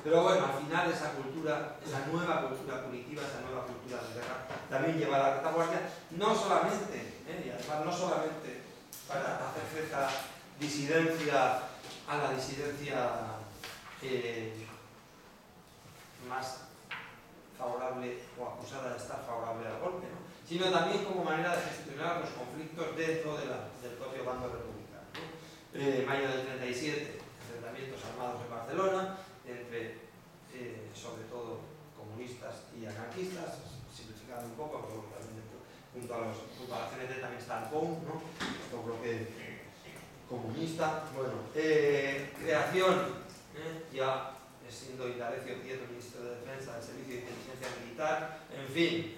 Pero bueno, al final esa cultura, esa nueva cultura punitiva, esa nueva cultura de guerra, también lleva a la retaguardia, no solamente, y además no solamente para hacer frente a la disidencia más favorable o acusada de estar favorable al golpe, ¿no?, sino también como manera de gestionar los conflictos dentro del propio bando republicano, ¿no? Mayo del 37, enfrentamientos armados en Barcelona, entre sobre todo comunistas y anarquistas, simplificando un poco, pero también junto a la CNT también está el POUM, ¿no?, otro bloque comunista. Bueno, creación, ya siendo Indalecio Prieto ministro de Defensa, del Servicio de Inteligencia Militar, en fin,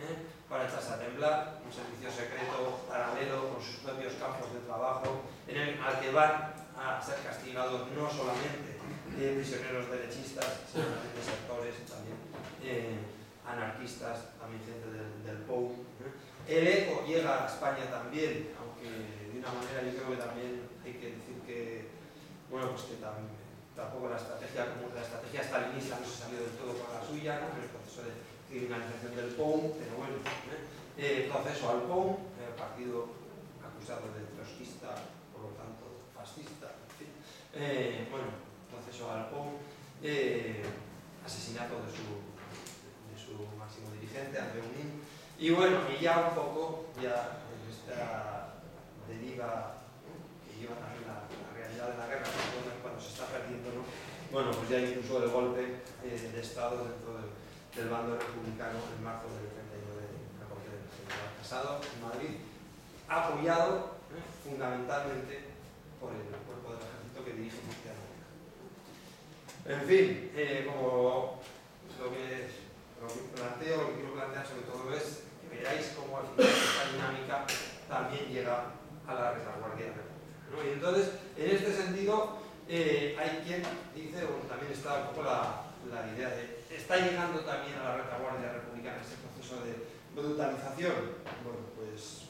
para echarse a temblar, un servicio secreto paralelo con sus propios campos de trabajo, al que van a ser castigados no solamente prisioneros derechistas, sino también desertores, también anarquistas, también gente del POU. El ECO llega a España también, aunque de una manera yo creo que también hay que decir que, bueno, pues que tampoco la estrategia stalinista no se salió del todo con la suya, ¿no?, en el proceso de criminalización del POUM, pero bueno, proceso al POUM, partido acusado de trotskista, por lo tanto fascista, en fin, bueno, proceso al POUM, asesinato de su máximo dirigente, Andreu Nin, y bueno, y ya un poco, ya en esta deriva, ¿no?, que lleva también la realidad de la guerra, cuando se está perdiendo, ¿no?, bueno, pues ya incluso el golpe de Estado dentro del bando republicano en marzo del 39, la corte del general Casado en Madrid, apoyado fundamentalmente por el cuerpo del ejército que dirige Cristiano. En fin, como lo que quiero plantear sobre todo es que veáis cómo al final esta dinámica también llega a la retaguardia republicana, ¿no? Y entonces, en este sentido, hay quien dice, bueno, también está un poco la idea de, ¿está llegando también a la retaguardia republicana este proceso de brutalización? Bueno, pues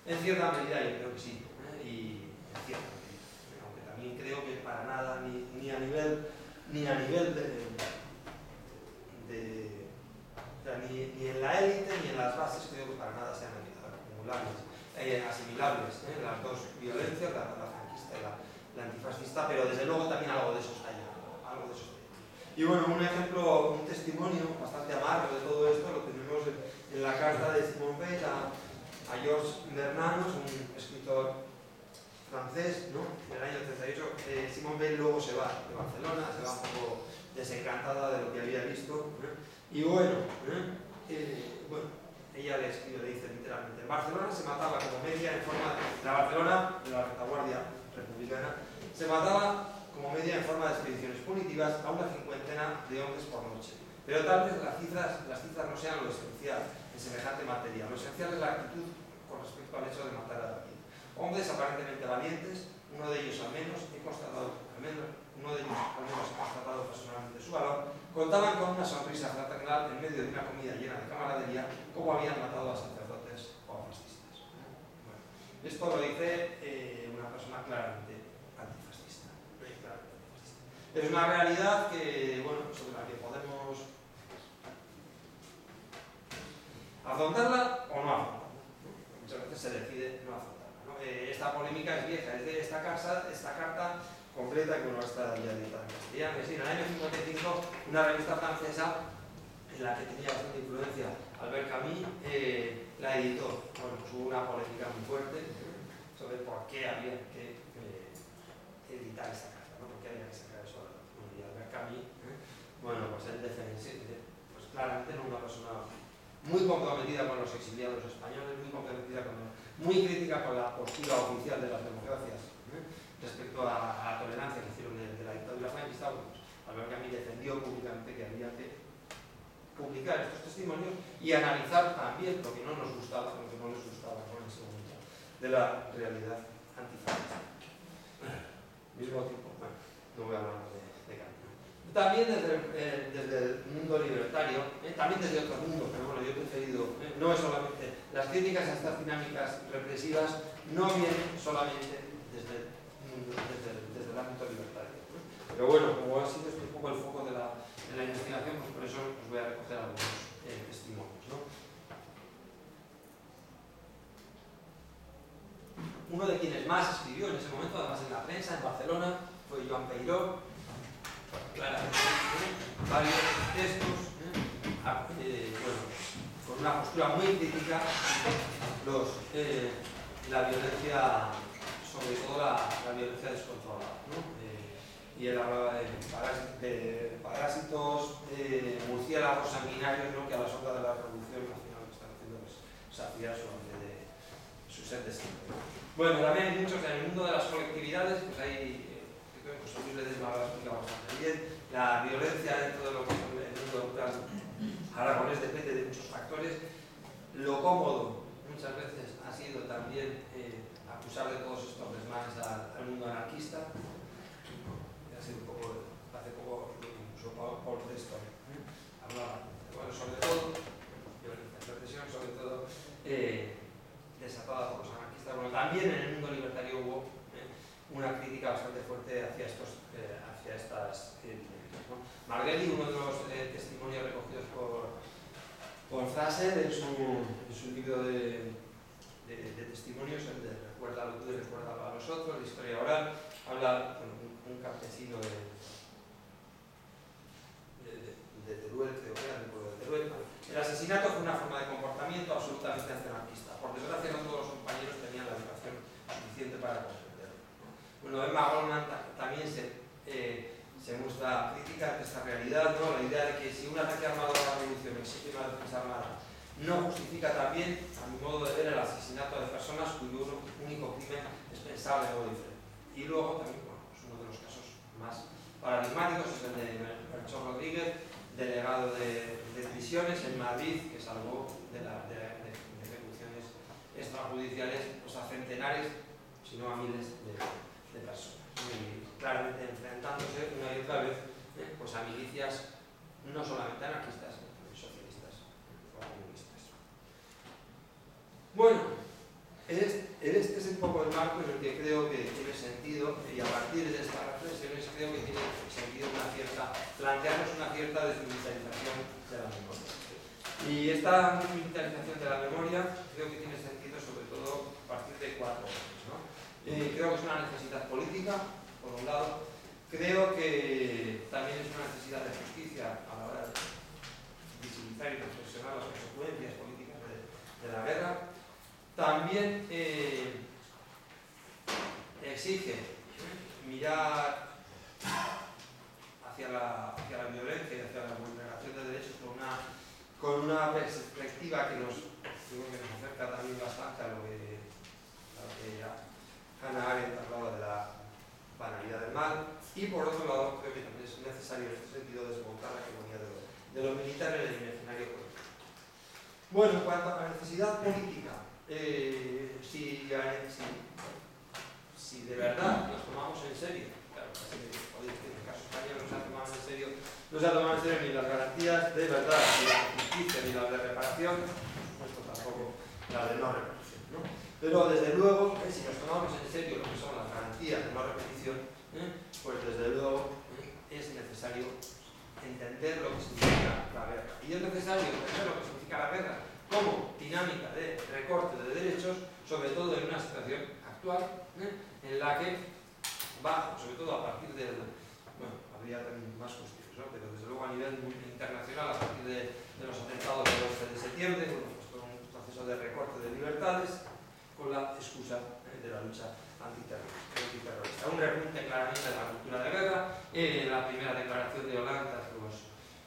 en cierta medida yo creo que sí, y en cierta medida, aunque también creo que para nada, ni a nivel o sea, ni en la élite ni en las bases creo que para nada sean asimilables, las dos violencias, la franquista y la antifascista, pero desde luego también algo de eso está llegando, algo de eso está llegando. Y bueno, un ejemplo, un testimonio bastante amargo de todo esto lo tenemos en la carta de Simone Weil a Georges Bernanos, un escritor francés, ¿no?, en el año 38. Simone Weil luego se va de Barcelona, se va un poco desencantada de lo que había visto, y bueno, ella le escribe, le dice literalmente: en Barcelona se mataba como media en forma la Barcelona de la retaguardia republicana, se mataba como media en forma de expediciones punitivas a una cincuentena de hombres por noche. Pero tal vez las cifras no sean lo esencial en semejante materia. Lo esencial es la actitud con respecto al hecho de matar a alguien. Hombres aparentemente valientes, uno de ellos al menos he constatado personalmente su valor, contaban con una sonrisa fraternal en medio de una comida llena de camaradería, como habían matado a sacerdotes o a fascistas. Bueno, esto lo dice una persona claramente antifascista. Es una realidad que, bueno, sobre la que podemos afrontarla o no afrontarla. Muchas veces se decide no afrontarla, ¿no? Esta polémica es vieja, es de esta carta completa que uno está ya editada en castellano. Es decir, en el año 55, una revista francesa en la que tenía bastante influencia Albert Camus la editó. Bueno, pues hubo una polémica muy fuerte sobre por qué había que editar esta carta, ¿no? Por qué había que sacar eso a la luz. Y Albert Camus, bueno, pues él pues claramente era una persona muy comprometida con los exiliados españoles, muy crítica con la postura oficial de las democracias respecto a la tolerancia que hicieron de la dictadura franquista. Pues Albert Camus defendió públicamente que había que publicar estos testimonios y analizar también lo que no nos gustaba, lo que no les gustaba, ¿no?, en ese momento de la realidad antifascista. Mismo tiempo, bueno, no voy a hablar de Camus. También desde el mundo libertario, también desde otro mundo, pero bueno, yo he preferido, no es solamente, las críticas a estas dinámicas represivas no vienen solamente desde el ámbito libertario, ¿no? Pero bueno, como ha sido este un poco el foco de más escribió en ese momento, además en la prensa, en Barcelona, fue Joan Peiró, claramente, varios textos, bueno, con una postura muy crítica, la violencia, sobre todo la violencia descontrolada, ¿no? Y él hablaba de parásitos, murciélagos sanguinarios, ¿no? Que a la sombra de la revolución al final lo que están haciendo es saciar solamente de su sed de sangre. Bueno, también hay muchos en el mundo de las colectividades, pues hay, creo que José Luis Ledesma lo explica bastante bien, la violencia dentro de lo que es el mundo rural aragonés depende de muchos factores. Lo cómodo muchas veces ha sido también acusar de todos estos desmanes al mundo anarquista. Ha sido un poco, hace poco incluso Paul Preston hablaba, bueno, sobre todo, violencia, represión, sobre todo desatada por los anarquistas. Bueno, también en el mundo libertario hubo una crítica bastante fuerte hacia estas ¿no? Marguerite, uno de los testimonios recogidos por Fraser en su libro de testimonios, el de Recuerda lo tú y recuerda a los otros, de historia oral, habla un campesino de Teruel, creo que era del pueblo de Teruel. El asesinato fue una forma de comportamiento absolutamente antianarquista. Por desgracia, no todos los compañeros tenían la educación suficiente para comprenderlo. Bueno, Emma Goldman también se muestra crítica ante esta realidad, ¿no? La idea de que si un ataque armado a la revolución exige una defensa armada no justifica también, a mi modo de ver, el asesinato de personas cuyo único crimen es pensable o diferente. Y luego también, bueno, pues uno de los casos más paradigmáticos es el de Melchor Rodríguez, delegado de prisiones en Madrid, que salvó de ejecuciones extrajudiciales pues a centenares, si no a miles de personas. Y claramente enfrentándose una y otra vez pues a milicias no solamente anarquistas, sino también socialistas o comunistas. Bueno, este es un poco el marco en el que creo que tiene sentido, y a partir de estas reflexiones creo que tiene sentido plantearnos una cierta desmilitarización de la memoria. Y esta desmilitarización de la memoria creo que tiene sentido sobre todo a partir de 4 cosas, ¿no? Creo que es una necesidad política, por un lado. Creo que también es una necesidad de justicia a la hora de visibilizar y reflexionar las consecuencias políticas de la guerra. También exige mirar hacia la violencia y hacia la vulneración de derechos con una perspectiva que nos acerca también bastante a lo que Hannah Arendt hablaba de la banalidad del mal. Y por otro lado, creo que también es necesario en este sentido desmontar la hegemonía de lo militar en el imaginario político. Bueno, en cuanto a la necesidad política, si de verdad nos tomamos en serio, claro, podéis decir que el caso español no se ha tomado en serio ni las garantías de verdad, ni la justicia, ni las de reparación, por supuesto tampoco las de no repetición, ¿no? Pero desde luego, si nos tomamos en serio lo que son las garantías de no repetición, pues desde luego es necesario entender lo que significa la guerra. Y es necesario entender lo que significa la guerra como dinámica de recorte de derechos, sobre todo en una situación actual en la que va, sobre todo a partir del, bueno, habría también más cuestiones, ¿no? Pero desde luego a nivel internacional, a partir de los atentados del 11 de septiembre, bueno, pues con un proceso de recorte de libertades con la excusa de la lucha antiterrorista. Un repunte claramente de la cultura de guerra, la primera declaración de Hollande tras los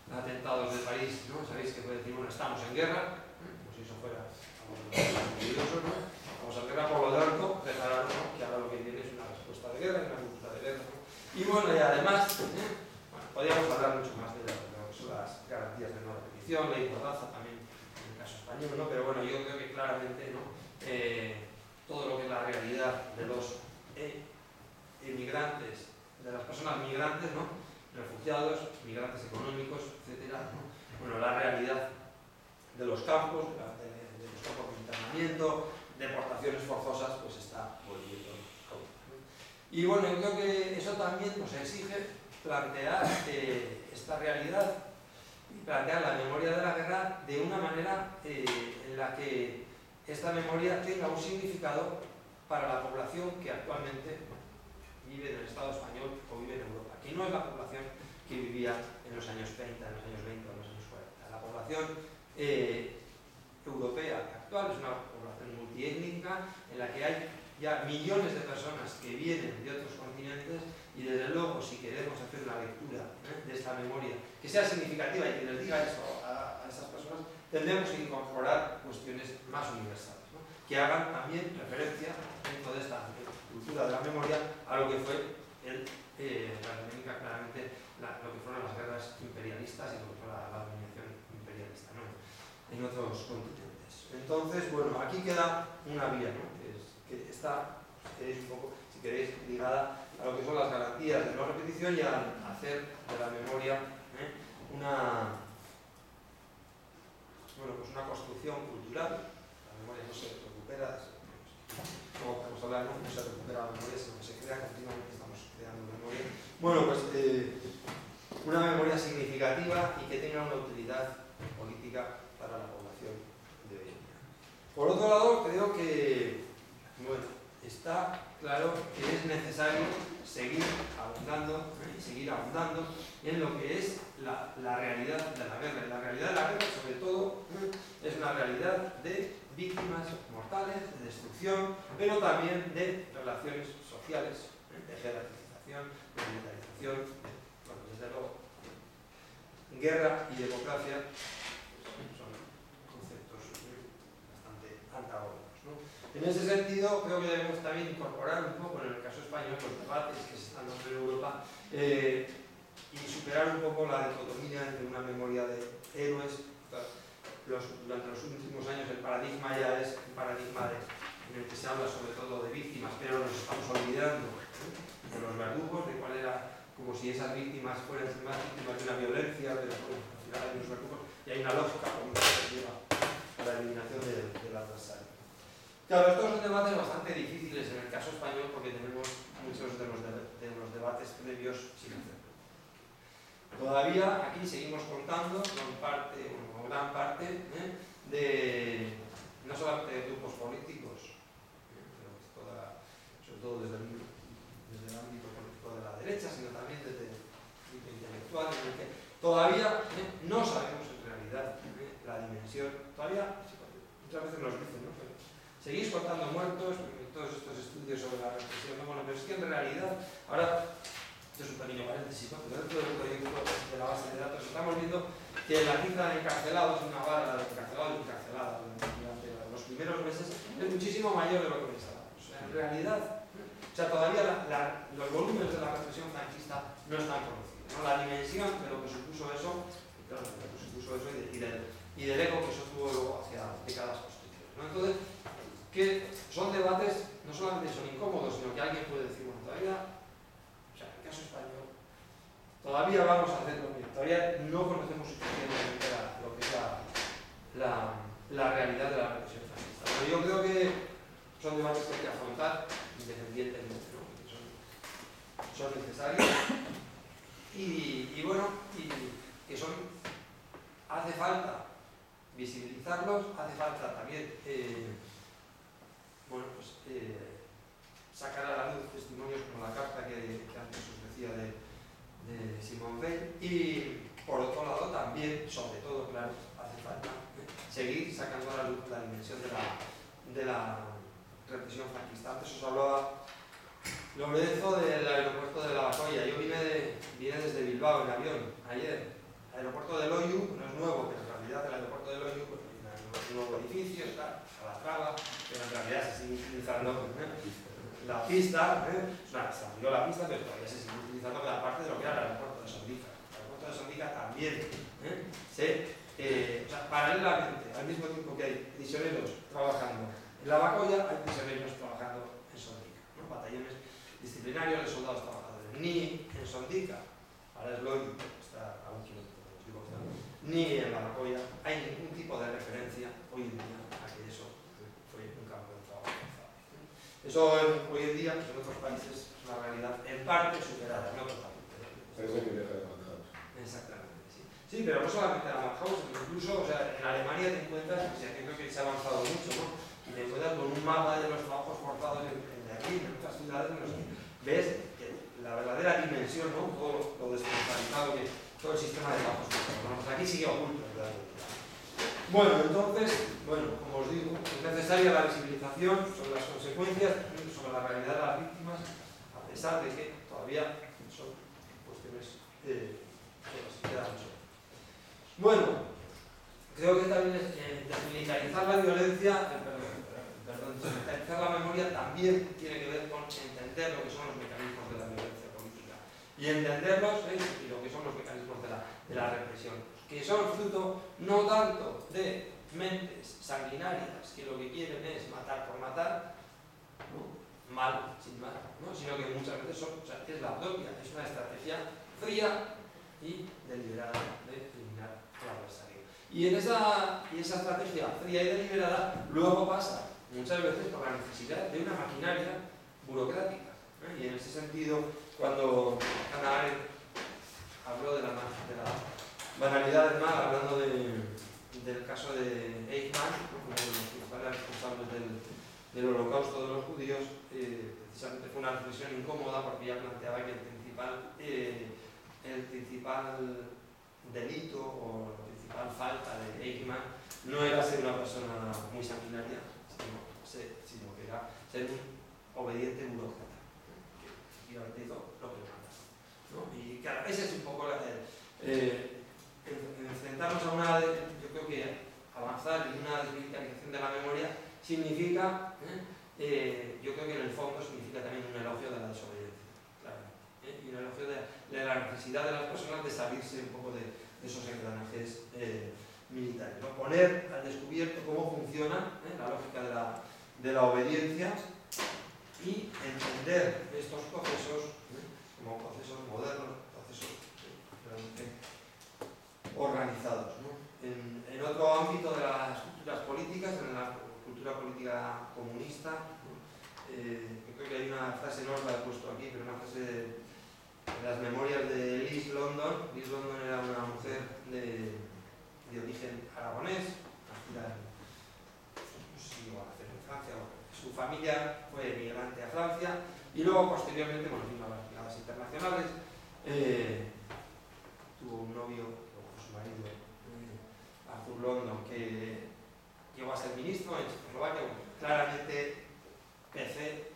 atentados de París, ¿no? Sabéis que puede decir, bueno, estamos en guerra, como si eso fuera algo orgulloso, ¿no? Vamos a guerra, por lo tanto, declarar, ¿no? Que ahora lo que viene es una respuesta de guerra, una cultura de guerra, ¿no? Y bueno, y además, bueno, podríamos hablar mucho más de lo que son las garantías de no repetición, ley Mordaza también en el caso español, ¿no? Pero bueno, yo creo que claramente, ¿no? Todo lo que es la realidad de los inmigrantes, de las personas migrantes, ¿no? Refugiados, migrantes económicos, etcétera, ¿no? Bueno, la realidad de los campos, de los campos de internamiento, deportaciones forzosas, pues está volviendo común, ¿no? Y bueno, yo creo que eso también nos exige plantear esta realidad y plantear la memoria de la guerra de una manera en la que esta memoria tenga un significado para la población que actualmente vive en el Estado español o vive en Europa, que no es la población que vivía en los años 30, en los años 20 o en los años 40. La población europea actual es una población multiétnica en la que hay ya millones de personas que vienen de otros continentes y desde luego si queremos hacer una lectura de esta memoria que sea significativa y que les diga eso a esas personas, tendremos que incorporar cuestiones más universales, ¿no? Que hagan también referencia dentro de esta cultura de la memoria a lo que fue la dinámica, claramente lo que fueron las guerras imperialistas y lo que fue la dominación imperialista, ¿no? En otros continentes. Entonces, bueno, aquí queda una vía, ¿no? Que está, si queréis, un poco, si queréis, ligada a lo que son las garantías de no repetición y a hacer de la memoria una construcción cultural. La memoria no se recupera, como podemos hablar, no se recupera la memoria, sino que se crea continuamente, estamos creando memoria. Bueno, pues una memoria significativa y que tenga una utilidad política para la población de hoy en día. Por otro lado, creo que, bueno, está claro que es necesario seguir abundando en lo que es la realidad de la guerra. Y la realidad de la guerra, sobre todo, es una realidad de víctimas mortales, de destrucción, pero también de relaciones sociales, de jerarquización, de militarización. Bueno, desde luego, guerra y democracia son conceptos bastante antagónicos, ¿no? En ese sentido, creo que debemos también incorporar un poco, en el caso español, los debates que se están dando en Europa y superar un poco la dicotomía entre una memoria de héroes. Durante los últimos años el paradigma ya es un paradigma en el que se habla sobre todo de víctimas, pero nos estamos olvidando de los verdugos, de cuál era, como si esas víctimas fueran más víctimas de una violencia, pero bueno, al final hay unos verdugos y hay una lógica cognitiva a la eliminación del adversario. Claro, estos son debates bastante difíciles en el caso español porque tenemos muchos de los debates previos sin hacer. Todavía aquí seguimos contando con gran parte de, no solamente de grupos políticos, pero sobre todo desde el ámbito político de la derecha, sino también desde el ámbito intelectual, en el que todavía no sabemos en realidad la dimensión. Todavía muchas veces nos dicen, ¿no? Seguís contando muertos, todos estos estudios sobre la represión, ¿no? Bueno, pero es que en realidad, ahora, esto es un pequeño paréntesis, ¿no? Pero dentro del proyecto de la base de datos estamos viendo que la cifra de encarcelados, una barra de encarcelados y encarceladas durante los primeros meses es muchísimo mayor de lo que pensábamos. O sea, en realidad, todavía los volúmenes de la represión franquista no están conocidos, ¿no? La dimensión de lo que supuso eso, claro, y del eco que eso tuvo luego hacia décadas posteriores, ¿no? Entonces, que son debates, no solamente son incómodos, sino que alguien puede decir, bueno, todavía, o sea, en el caso español, todavía vamos a hacerlo bien, todavía no conocemos suficientemente lo que es la realidad de la represión fascista. Pero yo creo que son debates que hay que afrontar independientemente, ¿no? Que son necesarios y bueno, y que hace falta visibilizarlos, hace falta también sacar a la luz testimonios como la carta que antes os decía de Simone Weil y por otro lado también, sobre todo, claro, hace falta seguir sacando a la luz la dimensión de la represión franquista. Antes os hablaba Lorenzo del aeropuerto de Lavacolla. Yo vine desde Bilbao en avión ayer. El aeropuerto de Loiu no es nuevo, pero en realidad el aeropuerto de Loiu pues, un nuevo edificio, está a la traba, pero en realidad se sigue utilizando la pista, se abrió la pista, pero todavía se sigue utilizando cada parte de lo que era el aeropuerto de Sondica. El aeropuerto de Sondica también paralelamente, al mismo tiempo que hay prisioneros trabajando en Lavacolla, hay prisioneros trabajando en Sondica, ¿no? Batallones disciplinarios de soldados trabajadores. Ni en Sondica, ahora es Loiu, está a un kilómetro, ni en Lavacolla hay ningún tipo de referencia hoy en día a que eso fue un campo de trabajo forzado. Eso hoy en día, pues en otros países, es una realidad en parte superada, no totalmente. Parece que deja de Madhouse. Exactamente, sí. Sí, pero no solamente la Madhouse, incluso, o sea, en Alemania te encuentras, o sea, yo creo que se ha avanzado mucho, ¿no? y te encuentras con un mapa de los trabajos forzados en Berlín, en otras ciudades, en los que ves la verdadera dimensión, ¿no? Todo lo descentralizado que todo el sistema de trabajos forzados. Bueno, pues aquí sigue oculto, ¿verdad? Bueno, entonces, como os digo, es necesaria la visibilización sobre las consecuencias, sobre la realidad de las víctimas, a pesar de que todavía son cuestiones que quedan mucho. Bueno, creo que también desmilitarizar la violencia, desmilitarizar la memoria también tiene que ver con entender lo que son los mecanismos de la violencia política y entenderlos y lo que son los mecanismos de la represión, que son fruto no tanto de mentes sanguinarias que lo que quieren es matar por matar, ¿no? Mal, sin mal, ¿no? Sino que muchas veces es la propia, es una estrategia fría y deliberada de eliminar al adversario. Y esa estrategia fría y deliberada luego pasa muchas veces por la necesidad de una maquinaria burocrática, ¿eh? Y en ese sentido, cuando Hannah Arendt habló de la banalidad del mal, hablando del caso de Eichmann, uno de los principales responsables del holocausto de los judíos, precisamente fue una reflexión incómoda porque ella planteaba que el principal delito o la principal falta de Eichmann no era ser una persona muy sanguinaria, sino que era ser un obediente burócrata, que hizo lo que le manda, ¿no? Y claro, ese es un poco enfrentarnos a yo creo que avanzar en una desmilitarización de la memoria significa, yo creo que en el fondo significa también un elogio de la desobediencia, claro, y un elogio de la necesidad de las personas de salirse un poco de esos engranajes militares, ¿no? Poner al descubierto cómo funciona la lógica de la obediencia y entender estos procesos como procesos modernos, procesos realmente organizados, ¿no? En otro ámbito de las culturas políticas, en la cultura política comunista, ¿no? Yo creo que hay una frase, no os la he puesto aquí, pero una frase de las memorias de Liz London. Liz London era una mujer de origen aragonés, nacida en Francia. Su familia fue emigrante a Francia y luego posteriormente vino a las brigadas internacionales, tuvo un novio, su marido, Arthur London, que llegó a ser ministro en Checoslovaquia, claramente PC,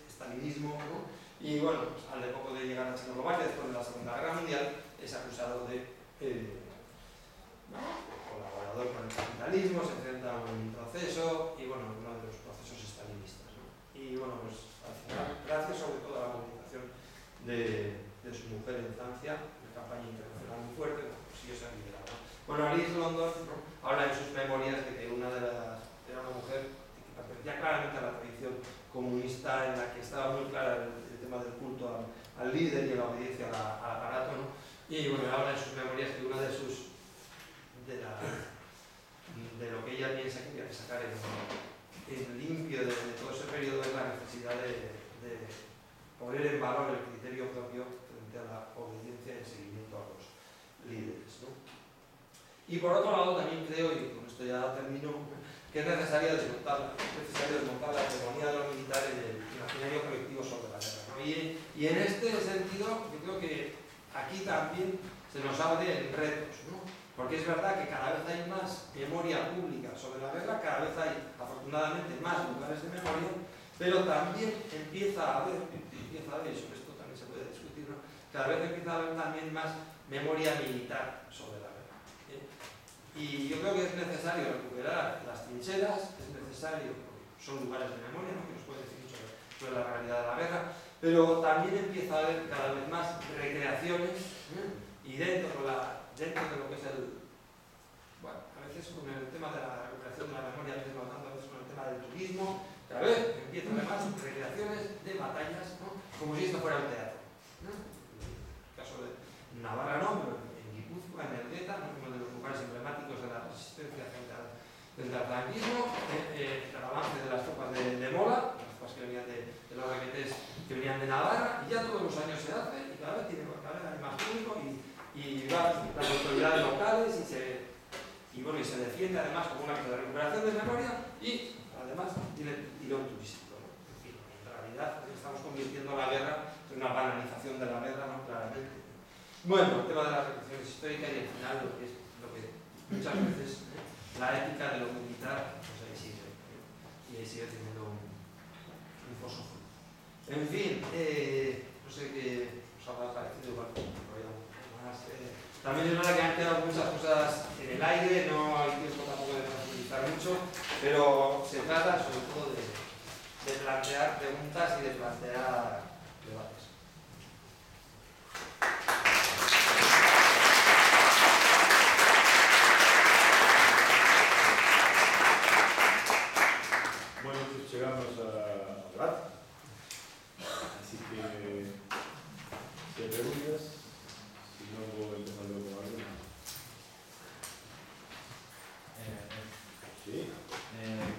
estalinismo, ¿no? Y bueno, pues, al de poco de llegar a Checoslovaquia, después de la Segunda Guerra Mundial, es acusado de colaborador con el capitalismo, se enfrenta a un proceso y bueno, uno de los procesos estalinistas, ¿no? Y bueno, pues al final, gracias sobre todo a la movilización de su mujer en Francia, una campaña internacional muy fuerte, consiguió ser liberada, ¿no? Bueno, Liz London, ¿no?, habla en sus memorias de que era una mujer que pertenecía claramente a la tradición comunista, en la que estaba muy clara el tema del culto al líder y la obediencia al aparato, ¿no? Y bueno, habla en sus memorias que una de lo que ella piensa que tiene que sacar en limpio de todo ese periodo es la necesidad de poner en valor el criterio propio frente a la obediencia y el seguimiento a los líderes, ¿no? Y por otro lado también creo, y con esto ya termino, que es necesario desmontar la hegemonía de los militares y el imaginario colectivo sobre la guerra, ¿no? Y en este sentido yo creo que aquí también se nos abren retos, ¿no? Porque es verdad que cada vez hay más memoria pública sobre la guerra, cada vez hay afortunadamente más lugares de memoria, pero también empieza a haber, y sobre esto también se puede discutir, ¿no?, cada vez empieza a haber también más memoria militar sobre la guerra, ¿eh? Y yo creo que es necesario recuperar las trincheras, es necesario, son lugares de memoria, ¿no?, que nos pueden decir mucho sobre la realidad de la guerra, pero también empieza a haber cada vez más recreaciones, ¿eh?, y dentro de lo que es a veces con el tema de la recuperación de la memoria, a veces con el tema del turismo, cada vez empiezan además recreaciones de batallas, ¿no?, como si esto fuera un teatro, ¿no? En el caso de Navarra no, pero en Guipúzcoa, en Elgueta, ¿no?, uno de los lugares emblemáticos de la resistencia frente al franquismo, el avance de las tropas de Mola, las tropas que venían de los requetés que venían de Navarra, y ya todos los años se hace, y cada vez hay más público, y va las autoridades locales y se defiende además como un acto de recuperación de memoria y además tiene tirón turístico, ¿no? Es decir, en realidad estamos convirtiendo la guerra en una banalización de la guerra, ¿no? Claramente. Bueno, el tema de las reflexiones históricas y al final lo que muchas veces la ética de lo militar, pues ahí sigue, y ahí sigue teniendo un foso. En fin, no sé qué os habrá parecido, igual, más. También es verdad que han quedado muchas cosas en el aire, no hay tiempo tampoco de profundizar mucho, pero se trata sobre todo de plantear preguntas y de plantear debates. Bueno, pues llegamos a debate. Así que, si hay preguntas, si no, voy empezando con alguna. Sí.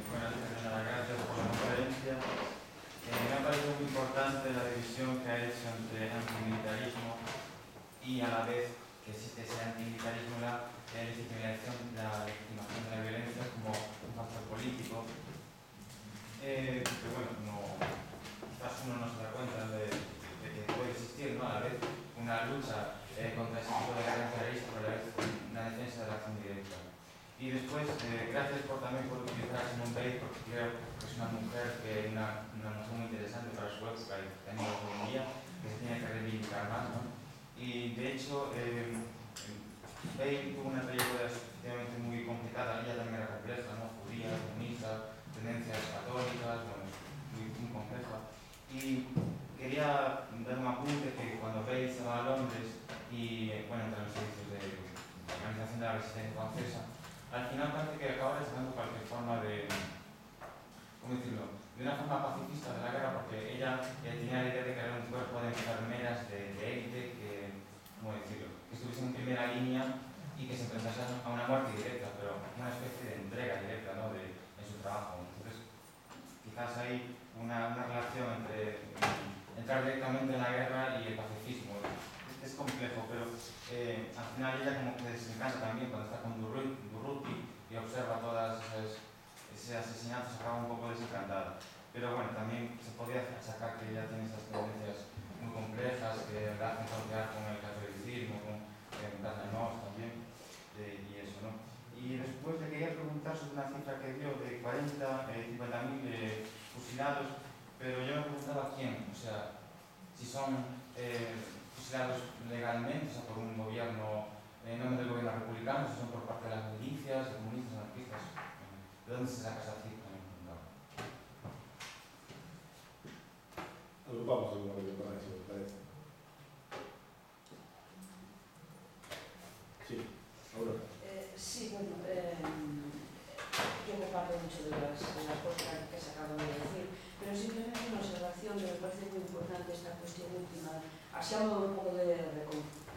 Buenas tardes, gracias por la conferencia. Me ha parecido muy importante la división que ha hecho entre antimilitarismo y a la vez que existe ese antimilitarismo, la legitimación de la violencia como un factor político. Pero bueno, quizás uno no se da cuenta de que puede existir, ¿no? A la vez una lucha contra ese tipo de violencia terrorista, pero a la vez una defensa de la acción directa. Y después, gracias también por utilizar a Simone Weil, porque creo que es una mujer que una mujer muy interesante para su época y también hoy en día, que se tiene que reivindicar más, ¿no? Y de hecho, Weil tuvo una trayectoria efectivamente muy complicada, ella también era compleja, ¿no? Judía, comunista, tendencias católicas, bueno, muy compleja. Y quería dar un apunte que cuando Weil se va a Londres y, bueno, entre los servicios de la Organización de la Resistencia Francesa, al final parece que acaba rechazando cualquier forma de, ¿cómo decirlo?, de una forma pacifista de la guerra, porque ella tenía la idea de crear un cuerpo de enfermeras de élite que, ¿cómo decirlo?, que estuviesen en primera línea y que se enfrentasen a una muerte directa, pero una especie de entrega directa, ¿no?, en su trabajo. Entonces, quizás hay una relación entre entrar directamente en la guerra y el pacifismo. Es complejo, pero al final ella como que se encanta también cuando está con Durruti y observa todas ese asesinatos, acaba un poco desencantada. Pero bueno, también se podría sacar que ella tiene estas tendencias muy complejas que la hacen frontear con el catolicismo, con Bernard también, y eso, ¿no? Y después le quería preguntar sobre una cifra que dio de 50.000 fusilados, pero yo me preguntaba quién, o sea, si son fusilados legalmente, o sea, por un gobierno, en nombre del gobierno republicano, si son por parte de las milicias, comunistas, anarquistas. ¿De dónde se saca esa cifra? Agrupamos alguna cosa para eso, me parece. Sí, ahora. Sí, bueno, yo comparto mucho de las cosas que se acaban de decir, pero simplemente una observación que me parece muy importante esta cuestión última, así a modo un poco de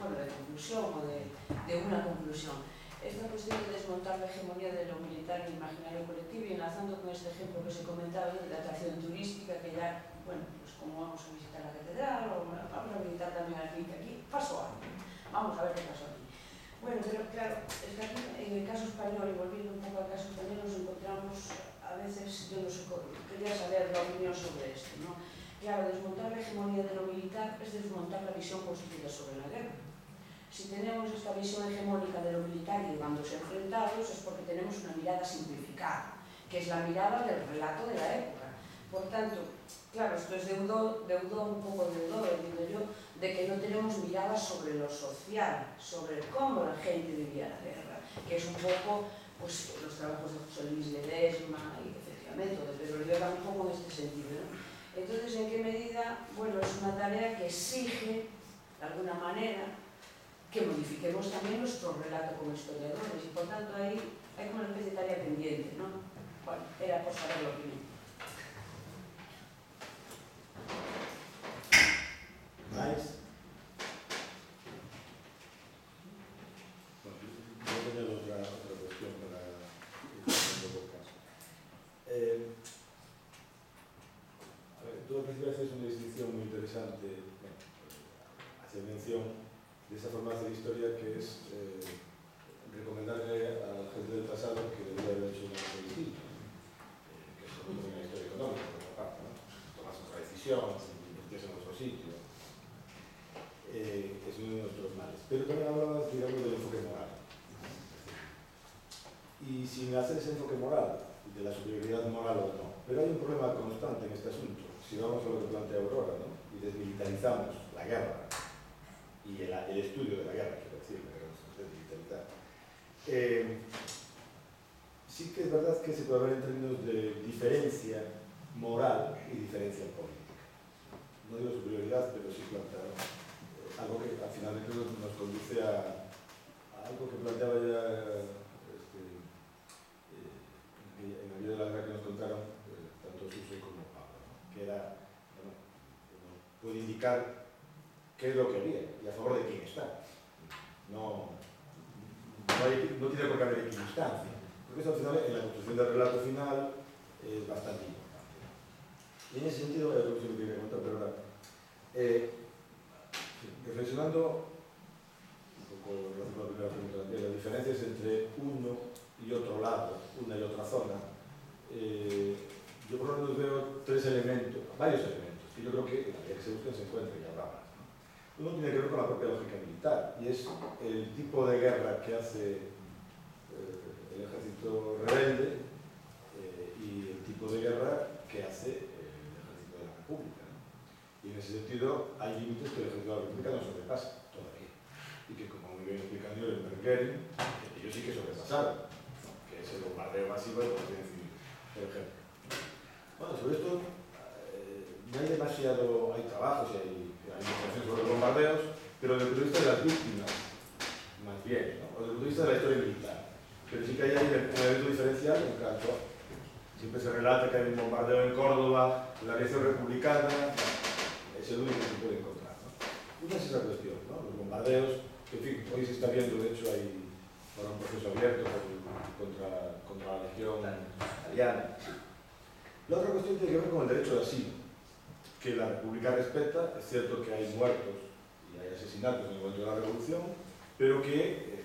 conclusión o de una conclusión. Esta cuestión de desmontar la hegemonía de lo militar en el imaginario colectivo y enlazando con este ejemplo que se comentaba de la atracción turística, que ya, bueno, pues como vamos a visitar la catedral o vamos a visitar también la finca aquí, pasó algo, vamos a ver qué pasó aquí. Bueno, pero claro, es que aquí en el caso español, y volviendo un poco al caso español, nos encontramos a veces, yo no sé, quería saber la opinión sobre esto, ¿no? Claro, desmontar la hegemonía de lo militar es desmontar la visión construida sobre la guerra. Si tenemos esta visión hegemónica de lo militar y llevándose enfrentados es porque tenemos una mirada simplificada, que es la mirada del relato de la época. Por tanto, claro, esto es deudor, un poco deudor, digo yo, de que no tenemos miradas sobre lo social, sobre cómo la gente vivía la guerra, que es un poco pues, los trabajos de José Luis Ledesma y efectivamente de Pedro Rivera, un poco en este sentido, ¿no? Entonces, ¿en qué medida? Bueno, es una tarea que exige, de alguna manera, que modifiquemos también nuestro relato como historiadores y por tanto ahí hay como una especie de tarea pendiente, ¿no? Bueno, era por saber lo opinión. ¿Más? Bueno, yo tengo otra cuestión para ir haciendo por caso. A ver, tú al principio haces una distinción muy interesante, bueno, hace mención de esa forma de hacer historia que es recomendarle a la gente del pasado que debería haber hecho una cosa distinta, que eso no como en la historia económica, por otra parte, ¿no? Tomas otra decisión, invertirse en otro sitio. Es uno de nuestros males. Pero también hablaba, digamos, del enfoque moral. Y sin hacer ese enfoque moral, de la superioridad moral o no. Pero hay un problema constante en este asunto. Si vamos a lo que plantea Aurora, ¿no? Y desmilitarizamos la guerra y el estudio de la guerra, quiero decir, la guerra no se desmilitarizar. Sí que es verdad que se puede ver en términos de diferencia moral y diferencia política. No digo superioridad, pero sí plantear algo que finalmente nos conduce a algo que planteaba ya en la vida de la guerra que nos contaron tanto Suso como Pablo, ¿no? Que era, bueno, puede indicar qué es lo que había y a favor de quién está. No tiene por qué haber equidistancia, porque eso al final en la construcción del relato final es bastante importante. Y en ese sentido, es lo que yo quería contar, pero ahora, reflexionando un poco con la primera pregunta de las diferencias entre uno y otro lado, una y otra zona, yo por lo menos veo varios elementos, que yo creo que en la medida que se busquen se encuentran y habrá más, ¿no? Uno tiene que ver con la propia lógica militar, y es el tipo de guerra que hace el ejército rebelde y el tipo de guerra que hace el ejército de la República, ¿no? Y en ese sentido hay límites que el ejército de la República no sobrepasa todavía, y que, como muy bien explica Nuremberg, ellos sí que sobrepasaron, que es el bombardeo masivo de población civil, por ejemplo. Bueno, sobre esto no hay demasiado, hay trabajos y hay investigaciones sobre los bombardeos, pero desde el punto de vista de las víctimas, más bien, ¿no? O desde el punto de vista de la historia militar. Pero sí que hay un evento diferencial en cuanto siempre se relata que hay un bombardeo en Córdoba, la aviación republicana, es el único que se puede encontrar, ¿no? Una es esa cuestión, ¿no? Los bombardeos, que en fin, hoy se está viendo, de hecho hay ahora un proceso abierto contra la legión italiana. La otra cuestión tiene que ver con el derecho de asilo, que la República respeta. Es cierto que hay muertos y hay asesinatos en el momento de la Revolución, pero que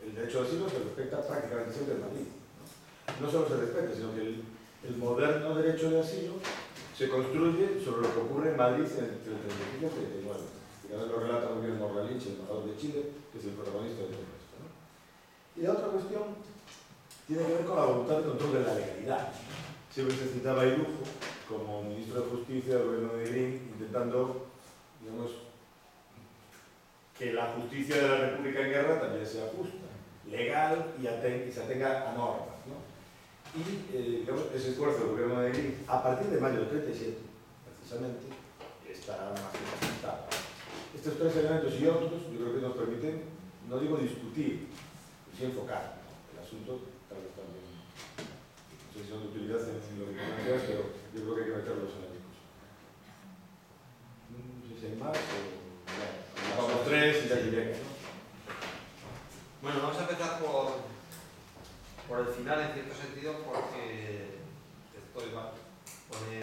el derecho de asilo se respeta prácticamente siempre en Madrid, ¿no? No solo se respeta, sino que el moderno derecho de asilo se construye sobre lo que ocurre en Madrid entre el 35 y el 39. Digamos, lo relata muy bien Morlalich, el embajador de Chile, que es el protagonista de todo esto, ¿no? Y la otra cuestión tiene que ver con la voluntad de control de la legalidad. Siempre se citaba a Irujo como ministro de Justicia del gobierno de Negrín, intentando, digamos, que la justicia de la República en guerra también sea justa, legal y se atenga a normas, ¿no? Y digamos, ese esfuerzo del gobierno de Negrín, a partir de mayo del 37, precisamente, está más que conquistado. Estos tres elementos y otros, yo creo que nos permiten, no digo discutir, pero sí enfocar, ¿no? El asunto, tal vez también. No sé si son de utilidad en lo que planteas, pero yo creo que hay que meterlos en la discusión. No sé si hay más o... Bueno, vamos tres y ya diré, ¿no? Bueno, vamos a empezar por el final, en cierto sentido, porque esto pone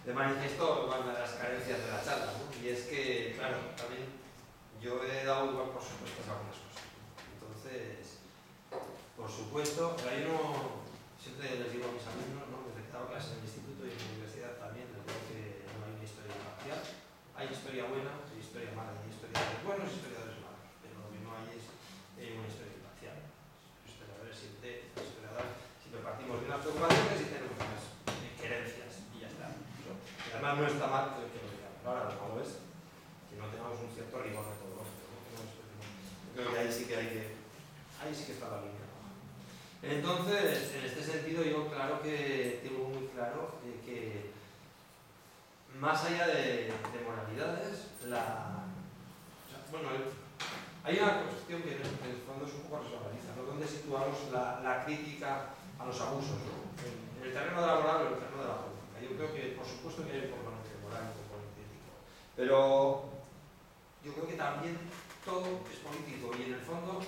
de manifiesto una de las carencias de la charla, ¿no? Y es que, claro, también yo he dado igual por supuesto algunas cosas. Entonces, por supuesto, pero yo no... Siempre les digo a mis alumnos, ¿no? Desde que he dado clases en el instituto y en la universidad también, les digo que no hay una historia imparcial. Hay historia buena, hay historia mala, hay historiadores buenos y historiadores malos, pero lo que no hay es una historia imparcial. Los historiadores siempre partimos de unas preocupaciones y tenemos unas querencias y ya está. Y además no está mal que lo digamos. Ahora lo malo es que no tengamos un cierto rigor metodológico. Creo que ahí sí que está la línea. Entonces, en este sentido, yo claro que tengo muy claro que más allá de moralidades, hay una cuestión que en el fondo es un poco resbaladiza, ¿no? ¿Dónde situamos la crítica a los abusos, ¿no? En el terreno de la moral o en el terreno de la política. Yo creo que, por supuesto, que hay un componente moral y un componente crítico, pero yo creo que también todo es político y en el fondo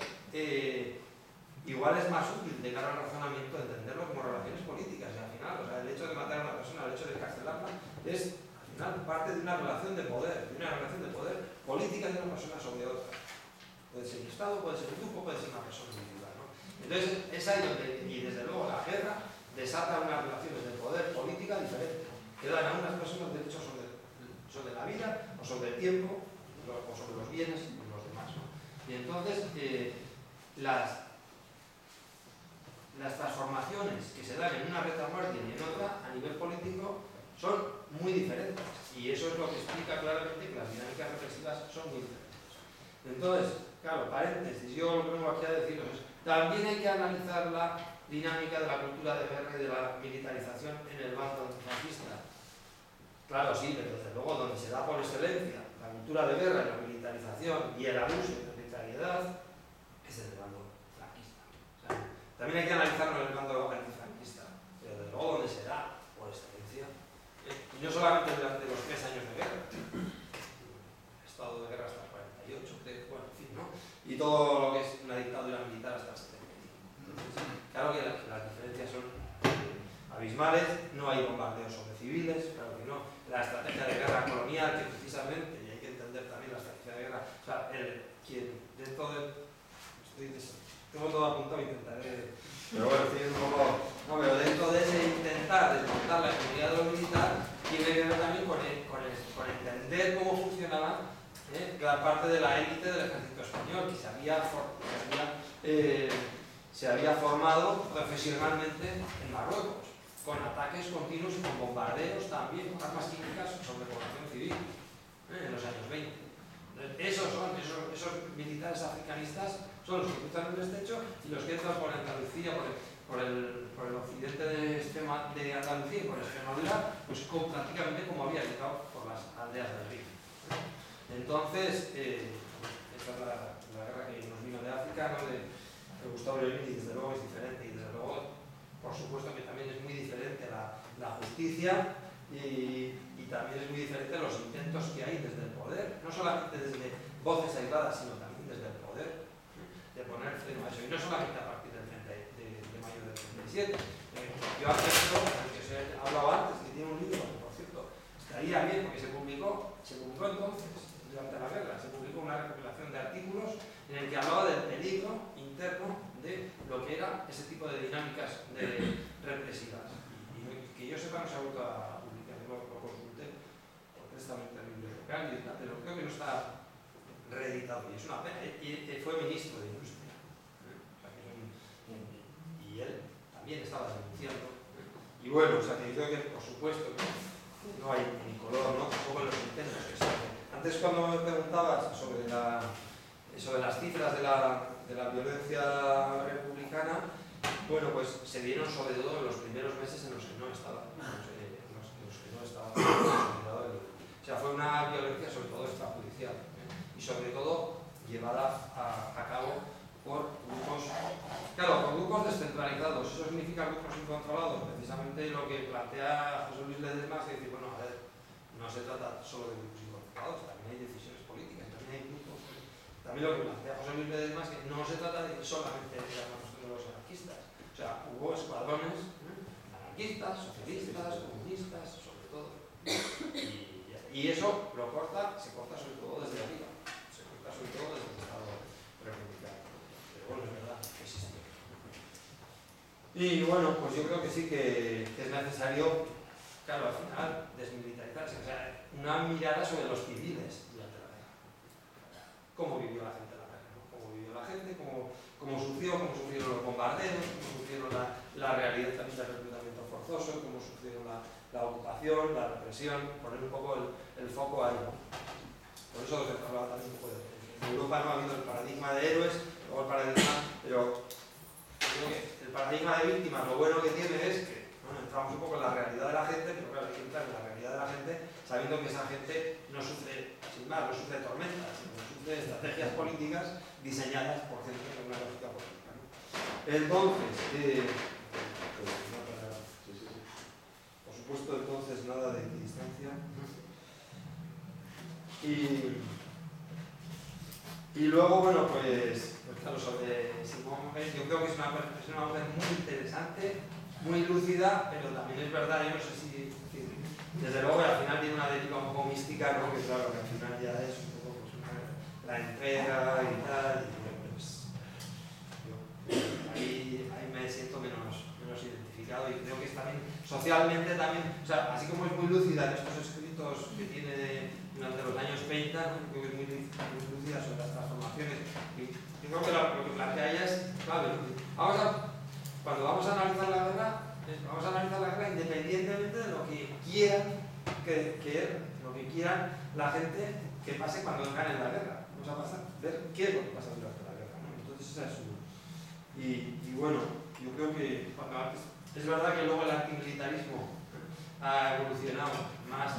igual es más útil de cara al razonamiento entenderlo como relaciones políticas y al final, o sea, el hecho de matar a una persona, el hecho de encarcelarla es al final parte de una relación de poder, política de una persona sobre otra. Puede ser un Estado, puede ser un grupo, puede ser una persona individual, ¿no? Entonces es ahí donde, y desde luego la guerra desata unas relaciones de poder política diferentes, que dan a unas personas derechos sobre la vida, o sobre el tiempo, o sobre los bienes y los demás, ¿no? Y entonces, las transformaciones que se dan en una retaguardia y en otra, a nivel político, son muy diferentes. Y eso es lo que explica claramente que las dinámicas represivas son muy diferentes. Entonces, claro, paréntesis, yo lo que vengo aquí a deciros es, también hay que analizar la dinámica de la cultura de guerra y de la militarización en el bando antifascista. Claro, sí, pero desde luego donde se da por excelencia la cultura de guerra y la militarización y el abuso de arbitrariedad es en el bando franquista. O sea, también hay que analizarlo en el bando antifranquista, pero desde luego donde se da por excelencia. Y no solamente durante los 3 años de guerra, el estado de guerra hasta el 48, creo, bueno, en fin, ¿no? Y todo lo que es una dictadura militar hasta el 75. Entonces, claro que las diferencias son abismales, no hay bombardeos sobre civiles, claro que no. La estrategia de guerra colonial, que precisamente, y hay que entender también la estrategia de guerra, o sea, quien dentro de... tengo todo apuntado, intentaré... Pero bueno, estoy un poco... No, pero dentro de ese intentar desmontar la economía de lo militar, tiene que ver también con entender cómo funcionaba gran parte de la élite del ejército español, que se había formado profesionalmente en Marruecos, con ataques continuos y con bombardeos también, con armas químicas sobre población civil, en los años 20. Esos militares africanistas son los que cruzan el estrecho y los que entran por Andalucía, por el occidente de Andalucía y por Extremadura, pues prácticamente como había llegado por las aldeas del río. Entonces, esta es la guerra que nos vino de África, ¿no? de Gustavo Lenin, y desde luego es diferente, y desde luego, por supuesto que también es muy diferente la justicia y también es muy diferente los intentos que hay desde el poder, no solamente desde voces aisladas, sino también desde el poder, de poner freno a eso, y no solamente a partir del 30 de mayo del 37. Yo acepto, que os he hablado antes, que tiene un libro, que por cierto, estaría bien porque se publicó entonces, durante la guerra, se publicó una recopilación de artículos en el que hablaba del peligro interno de lo que era ese tipo de dinámicas represivas. Y que yo sepa no se ha vuelto a publicar, yo lo consulté por préstamo interbibliotecario y tal, pero creo que no está reeditado y es una pena. Y fue ministro de Industria. O sea, y él también estaba denunciando. Y bueno, o sea, que yo creo que por supuesto no hay ni color, ¿no? Tampoco en los intentos que se hacen. Antes cuando me preguntabas sobre las cifras de la violencia republicana, bueno, pues se dieron sobre todo en los primeros meses en los que no estaba consolidado o sea, fue una violencia sobre todo extrajudicial, y sobre todo llevada a cabo por grupos descentralizados. Eso significa grupos incontrolados, precisamente lo que plantea José Luis Ledesma, que dice, bueno, a ver, no se trata solo de grupos incontrolados, también hay decisiones políticas, también hay grupos. También lo que plantea José Luis Ledesma es que no se trata solamente de los anarquistas, o sea, hubo escuadrones anarquistas, socialistas, comunistas, sobre todo. Y eso se corta sobre todo desde arriba, se corta sobre todo desde el Estado republicano. Pero bueno, es verdad que existe. Y bueno, pues yo creo que sí que es necesario, claro, al final, desmilitarizarse, o sea, una mirada sobre los civiles durante la guerra. ¿Cómo vivió la gente la guerra? ¿No? ¿Cómo vivió la gente? ¿Cómo sufrieron los bombardeos? ¿Cómo sufrieron la realidad también del reclutamiento forzoso? ¿Cómo sufrieron la ocupación, la represión? Poner un poco el foco ahí, ¿no? Por eso os hablaba también un poco en Europa no ha habido el paradigma de héroes, luego el paradigma, pero creo que el paradigma de víctimas lo bueno que tiene es que entramos un poco en la realidad de la gente, pero claro, hay que entrar en la realidad de la gente sabiendo que esa gente no sufre, sin más, no sufre tormentas, sino sufre estrategias políticas diseñadas, por cierto, en una lógica política, ¿no? Entonces, por supuesto, entonces nada de equidistancia. Y luego, bueno, pues claro, sobre Simone Weil, yo creo que es una mujer muy interesante, muy lúcida, pero también es verdad, yo no sé si desde luego al final tiene una ética un poco mística, ¿no? Que claro, que al final ya es un poco pues, la entrega y tal, y bueno, pues yo ahí me siento menos identificado y creo socialmente también, o sea, así como es muy lúcida en estos escritos que tiene durante los años 30, ¿no? Creo que es muy lúcida sobre las transformaciones. Y yo creo que lo que plantea ella es clave, ¿no? Cuando vamos a analizar la guerra independientemente de lo que quieran lo que quieran la gente que pase cuando ganen la guerra. Vamos a ver qué es lo que pasa durante la guerra, ¿no? Entonces esa es una. Y bueno, yo creo que es verdad que luego el antimilitarismo ha evolucionado más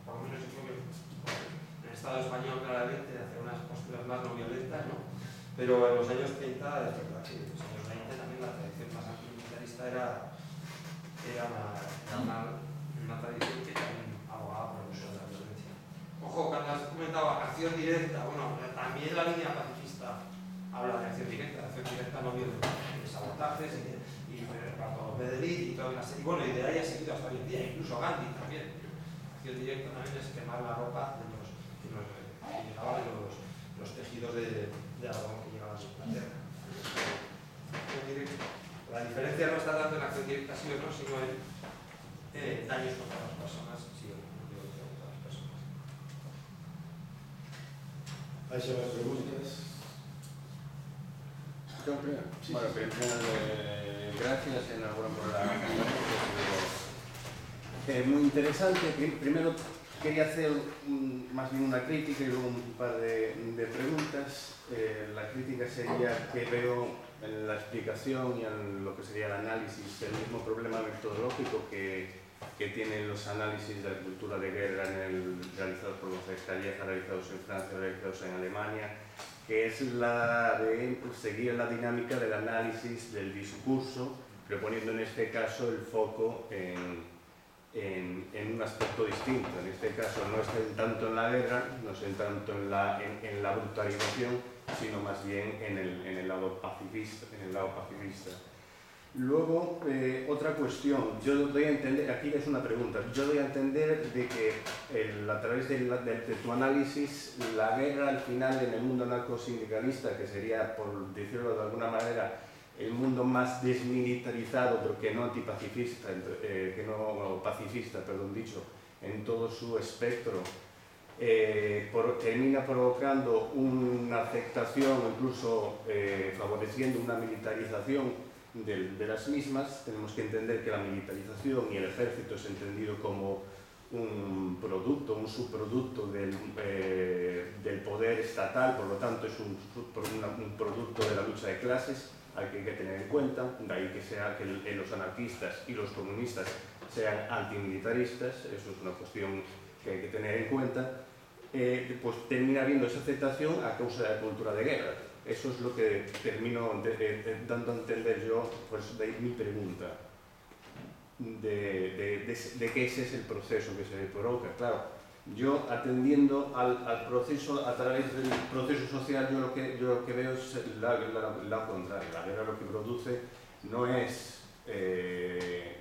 por lo menos yo creo que en el Estado español claramente hacia unas posturas más no violentas, ¿no? Pero en los años 30 es verdad que en los años 20 también la tradición más antimilitarista era una tradición que también abogaba por el uso de la violencia. Ojo, cuando has comentado acción directa, bueno, también la línea pacifista habla de acción directa no violenta, de sabotajes y Bartolomé de Lit y toda una serie, bueno, y de ahí ha seguido hasta hoy en día, incluso Gandhi también. Acción directa también es quemar la ropa de que llegaba de los tejidos de algodón que llegaban de Inglaterra. La diferencia no está tanto en acción directa sí o no, sino en daños contra las personas, sí o no, contra las personas. ¿Hay más preguntas? Yo primero. Sí, bueno, gracias enhorabuena por la muy interesante. Primero quería hacer más bien una crítica y luego un par de preguntas. La crítica sería que veo en la explicación y en lo que sería el análisis el mismo problema metodológico que tienen los análisis de la cultura de guerra realizados por los Calleja, realizados en Francia, realizados en Alemania, que es la de seguir la dinámica del análisis del discurso, pero poniendo en este caso el foco en un aspecto distinto. En este caso no es tanto en la guerra, no es tanto en la brutalización, sino más bien en el lado pacifista. Luego, otra cuestión, yo doy a entender, aquí es una pregunta, yo doy a entender de que a través de tu análisis, la guerra al final en el mundo anarcosindicalista, que sería, por decirlo de alguna manera, el mundo más desmilitarizado, pero que no antipacifista, pacifista, en todo su espectro, termina provocando una afectación, incluso favoreciendo una militarización de las mismas. Tenemos que entender que la militarización y el ejército es entendido como un producto, un subproducto del poder estatal, por lo tanto es un producto de la lucha de clases al que hay que tener en cuenta, de ahí que sea que los anarquistas y los comunistas sean antimilitaristas, eso es una cuestión que hay que tener en cuenta. Pues termina habiendo esa aceptación a causa de la cultura de guerra. Eso es lo que termino dando a entender yo, pues de ahí mi pregunta, de que ese es el proceso que se provoca. Claro, yo atendiendo al proceso, a través del proceso social, yo lo que veo es la contraria. La guerra lo que produce no es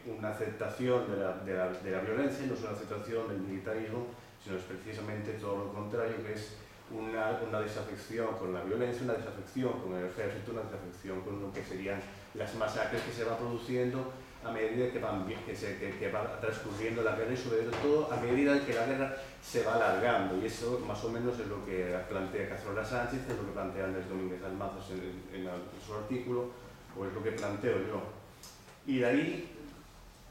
una aceptación de la violencia, no es una aceptación del militarismo, sino es precisamente todo lo contrario, que es una desafección con la violencia, una desafección con el ejército, una desafección con lo que serían las masacres que se van produciendo a medida que va transcurriendo la guerra y sobre todo a medida que la guerra se va alargando. Y eso más o memenos es lo que plantea Cazorla Sánchez, es lo que plantea Andrés Domínguez Almazos en su artículo, o es lo que planteo yo. Y de ahí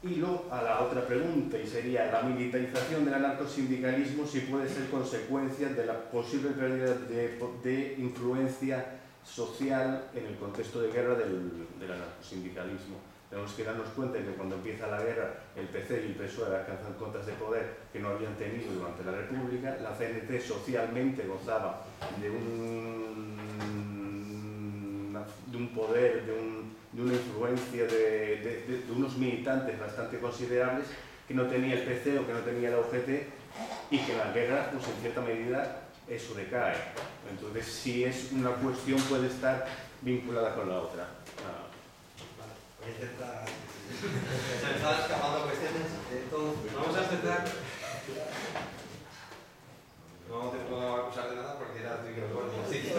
hilo a la otra pregunta, y sería la militarización del anarcosindicalismo si puede ser consecuencia de la posible pérdida de influencia social en el contexto de guerra del anarcosindicalismo. Tenemos que darnos cuenta de que cuando empieza la guerra el PC y el PSOE alcanzan cotas de poder que no habían tenido durante la República. La CNT socialmente gozaba de un poder, de una influencia de unos militantes bastante considerables que no tenía el PC o que no tenía la UGT, y que en la guerra, pues en cierta medida, eso decae. Entonces, si es una cuestión, puede estar vinculada con la otra. Voy a intentar... Se me están escapando cuestiones. Entonces, vamos a empezar... No te puedo acusar de nada porque era tu micrófono. Así que...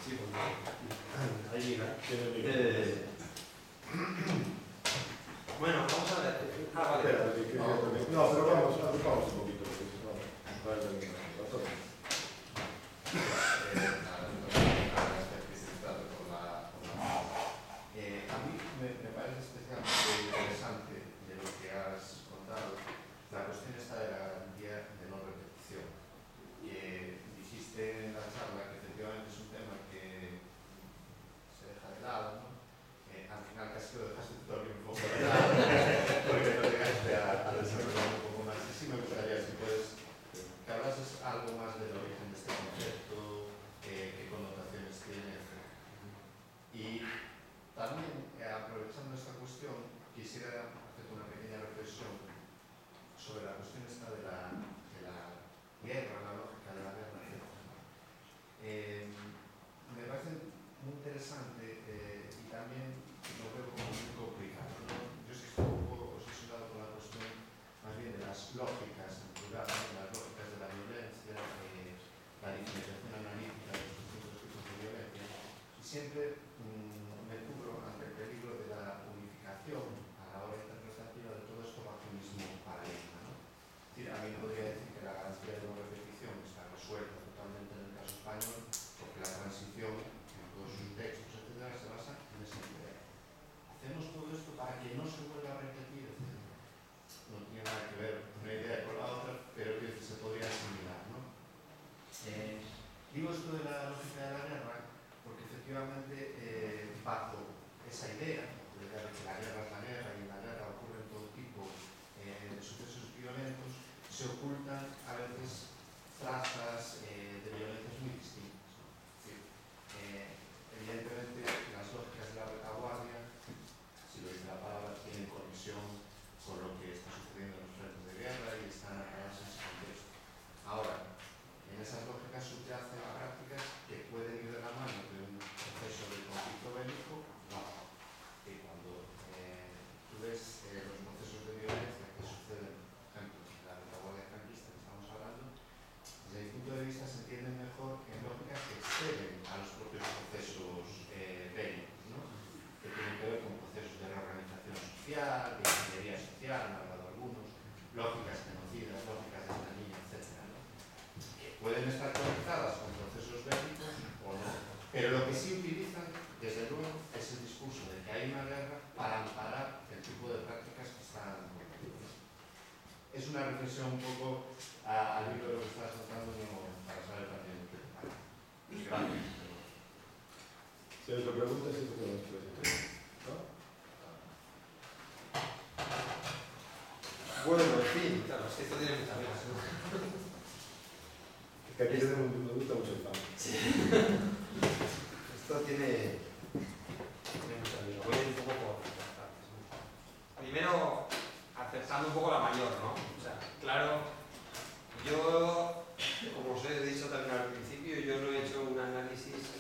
Sí, por favor. Bueno, vamos a ver. Ah, vale. Espera, no, pero vamos un poquito, porque si no, va a terminar. A mí me parece especialmente interesante de lo que has contado la cuestión esta de la garantía de no repetición. Dijiste en la charla que efectivamente es un tema que se deja de lado, ¿no? Al final casi lo dejaste todavía un poco de lado, porque no llegaste a desarrollar un poco más. Y sí me gustaría, si puedes, que hablases algo más del origen de este concepto, qué connotaciones tiene, etc. Y también, aprovechando esta cuestión, quisiera hacer una pequeña reflexión sobre la cuestión esta de la guerra, la lógica de la guerra, etc. Me parece muy interesante y también lo veo como muy complicado, ¿no? Yo sí estoy un poco obsesionado con la cuestión más bien de las lógicas, en plural, ¿no? Las lógicas de la violencia, la diferenciación analítica de los distintos tipos de violencia, y siempre me cubro ante el peligro de la unificación a la hora interpretativa de todo esto bajo el mismo paradigma, ¿no? Es decir, a mí no podría decir que la garantía de no repetición está resuelta totalmente en el caso español, porque la transición, en todos sus textos, etcétera, se basa en esa idea. Hacemos todo esto para que no se vuelva a repetir, etcétera. No tiene nada que ver una idea con la otra, pero que se podría asimilar, ¿no? Digo esto de la lógica de la guerra porque efectivamente bajo esa idea de que la guerra es la guerra y en la guerra ocurren todo tipo de sucesos violentos, se ocultan a veces trazas de violencias muy distintas, ¿no? Es decir, evidentemente las lógicas de la retaguardia, si lo dice la palabra, tienen conexión con lo que está sucediendo en los frentes de guerra y están acabadas en ese contexto. Ahora, en esas lógicas subyacen prácticas que pueden ir de la mano de un proceso de conflicto bélico, no. Y cuando tú ves los procesos de violencia que suceden, por ejemplo, en la retaguardia franquista que estamos hablando, desde mi punto de vista se entienden mejor en lógicas que exceden a los propios procesos bélicos, ¿no? Que tienen que ver con procesos de reorganización social, de ingeniería social, han hablado algunos, lógicas genocidas, lógicas de exterminio, etc., ¿no? Que pueden estar conectadas con procesos bélicos o no, pero lo que sí utilizan, desde luego, es el discurso de que hay una guerra para amparar el tipo de prácticas que están cometidas. Es una reflexión un poco al hilo de lo que estás contando, para saber también qué te parece. Gracias. Si hay otra pregunta, sí, ¿no? Bueno, en fin, claro, es que esto tiene muchas veces, ¿no? Es que aquí nos gusta mucho el pan. Sí. Esto tiene mucha vida. Voy a ir un poco por las partes, ¿no? Primero, acercando un poco la mayor, ¿no? O sea, claro, yo, como os he dicho también al principio, yo no he hecho un análisis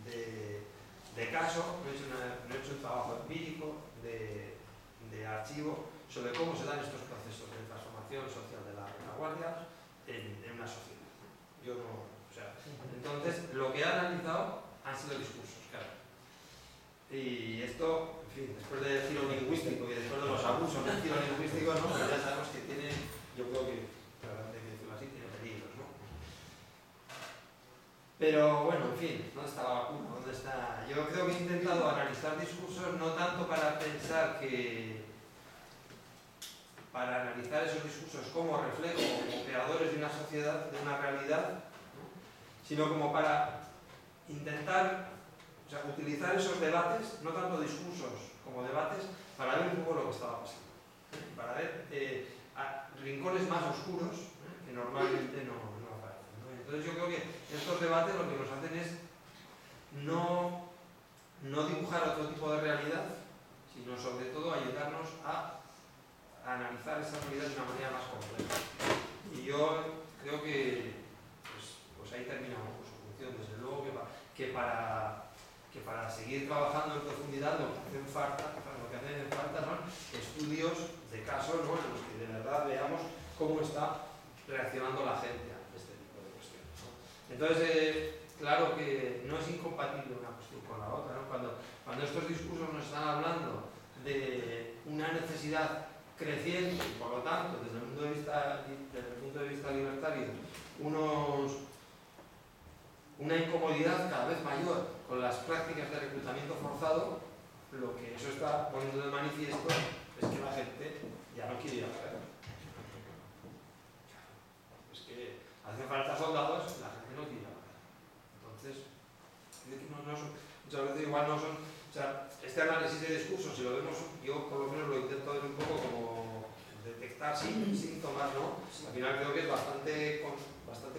de caso, no he hecho un trabajo empírico de archivo sobre cómo se dan estos procesos de transformación social de la retaguardia en una sociedad. Yo no, o sea, entonces lo que he analizado han sido discursos, claro. Y esto, en fin, después del giro lingüístico y después de los abusos del giro lingüístico, ¿no? Pues ya sabemos que tiene, yo creo que, claro, de decirlo así, tiene peligros, ¿no? Pero bueno, en fin, ¿dónde está la vacuna? ¿Dónde está? Yo creo que he intentado analizar discursos no tanto para pensar para analizar esos discursos como reflejo, como creadores de una sociedad, de una realidad, ¿no? Sino como para intentar, o sea, utilizar esos debates, no tanto discursos como debates, para ver un poco lo que estaba pasando, para ver rincones más oscuros que normalmente no aparecen, ¿no? Entonces yo creo que estos debates lo que nos hacen es no dibujar otro tipo de realidad, sino sobre todo ayudarnos a analizar esa realidad de una manera más compleja. Y yo creo que pues ahí termina su función. Desde luego que para seguir trabajando en profundidad lo que hacen falta son estudios de casos, ¿no? En los que de verdad veamos cómo está reaccionando la gente a este tipo de cuestiones, ¿no? Entonces, claro que no es incompatible una cuestión con la otra, ¿no? Cuando estos discursos nos están hablando de una necesidad creciente y por lo tanto desde el punto de vista libertario una incomodidad cada vez mayor con las prácticas de reclutamiento forzado, lo que eso está poniendo de manifiesto es que la gente ya no quiere ir a la guerra. Es que hacen falta soldados, la gente no quiere ir a la guerra. Entonces, muchas veces igual no son. O sea, este análisis de discurso, si lo vemos, yo por lo menos lo intento ver un poco como detectar síntomas, ¿no? Al final creo que es bastante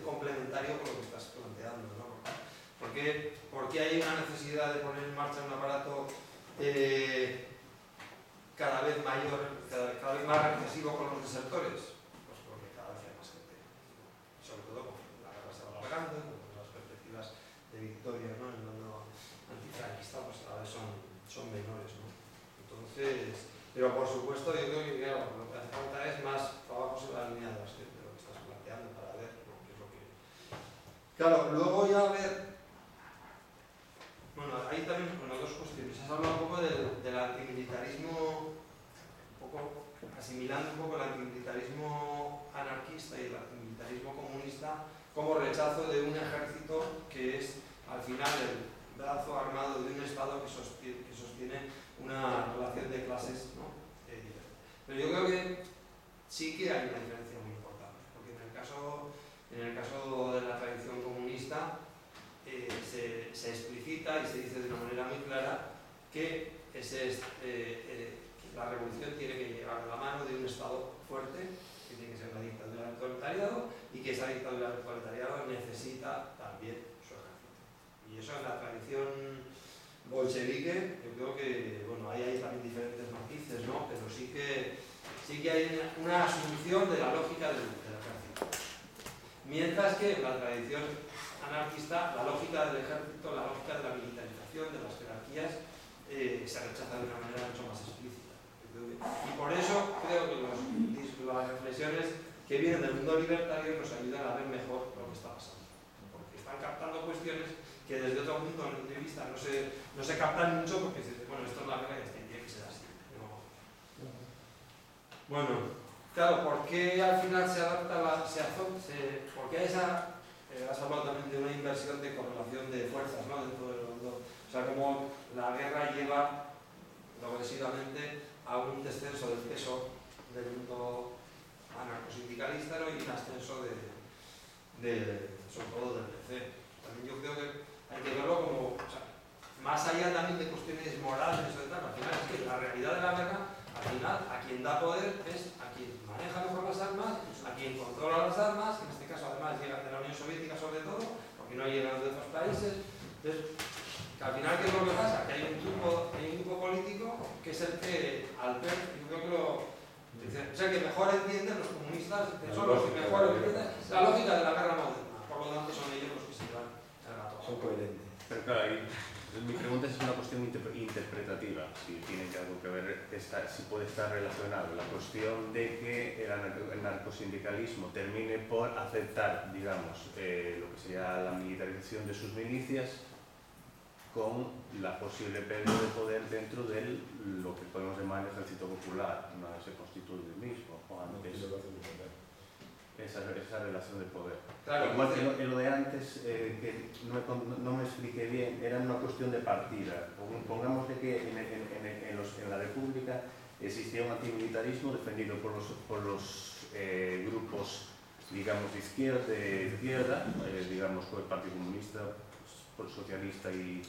complementario con lo que estás planteando, ¿no? ¿Por qué hay una necesidad de poner en marcha un aparato cada vez mayor, cada vez más represivo con los desertores? Pues porque cada vez hay más gente. Sobre todo porque la guerra se va alargando, porque las perspectivas de victoria, ¿no?, en el mundo antifranquista pues cada vez son menores, ¿no? Entonces, pero por supuesto yo creo que claro, lo que hace falta es más trabajo sobre la línea de lo que estás planteando para ver, ¿no?, qué es lo que... Claro, luego ya a ver... Bueno, ahí también, bueno, dos cuestiones. Has hablado un poco del antimilitarismo, un poco asimilando un poco el antimilitarismo anarquista y el antimilitarismo comunista como rechazo de un ejército que es al final el brazo armado de un Estado que sostiene una relación de clases, ¿no? Pero yo creo que sí que hay una diferencia muy importante, porque en el caso de la tradición comunista se explicita y se dice de una manera muy clara que la revolución tiene que llevar de la mano de un Estado fuerte, que tiene que ser la dictadura del proletariado, y que esa dictadura del proletariado necesita también su ejército. Y eso en la tradición bolchevique, yo creo que, bueno, ahí hay también diferentes matices, ¿no? Pero sí que hay una asunción de la lógica del ejército. Mientras que en la tradición anarquista, la lógica del ejército, la lógica de la militarización, de las jerarquías, se rechaza de una manera mucho más explícita. Y por eso creo que las reflexiones que vienen del mundo libertario nos ayudan a ver mejor lo que está pasando. Porque están captando cuestiones que desde otro punto de vista no se captan mucho porque se dice, bueno, esto es la regla y tiene que ser así. ¿No? Bueno, claro, ¿por qué al final se adapta por qué has hablado también de una inversión de correlación de fuerzas, ¿no?, dentro del mundo? O sea, como la guerra lleva progresivamente a un descenso del peso del mundo anarcosindicalista, ¿no?, y un ascenso sobre todo del PC. También yo creo que hay que verlo como, o sea, más allá también de cuestiones morales o de tal, al final es que la realidad de la guerra, al final, a quien da poder es a quien maneja mejor las armas, a quien controla las armas, que en este caso además llegan de la Unión Soviética sobre todo, porque no llegan de otros países. Entonces, que al final, ¿qué es lo que pasa? Que hay un grupo político que es el que, al ver, yo creo que o sea, que mejor entienden los comunistas, que son los que mejor entienden la lógica de la guerra moderna. Por lo tanto, son ellos los que se dan el gato. Son coherentes. Pero claro, mi pregunta es una cuestión interpretativa, si tiene algo que ver, si puede estar relacionado. La cuestión de que el narcosindicalismo termine por aceptar, digamos, lo que sería la militarización de sus milicias con la posible pérdida de poder dentro de lo que podemos llamar el ejército popular, una vez se constituye el mismo, o antes. Esa relación de poder. Claro, igual que en lo de antes, que no me expliqué bien, era una cuestión de partida. Pongamos de que en la República existía un antimilitarismo defendido por los grupos, digamos, de izquierda, digamos, por el Partido Comunista, por el Socialista y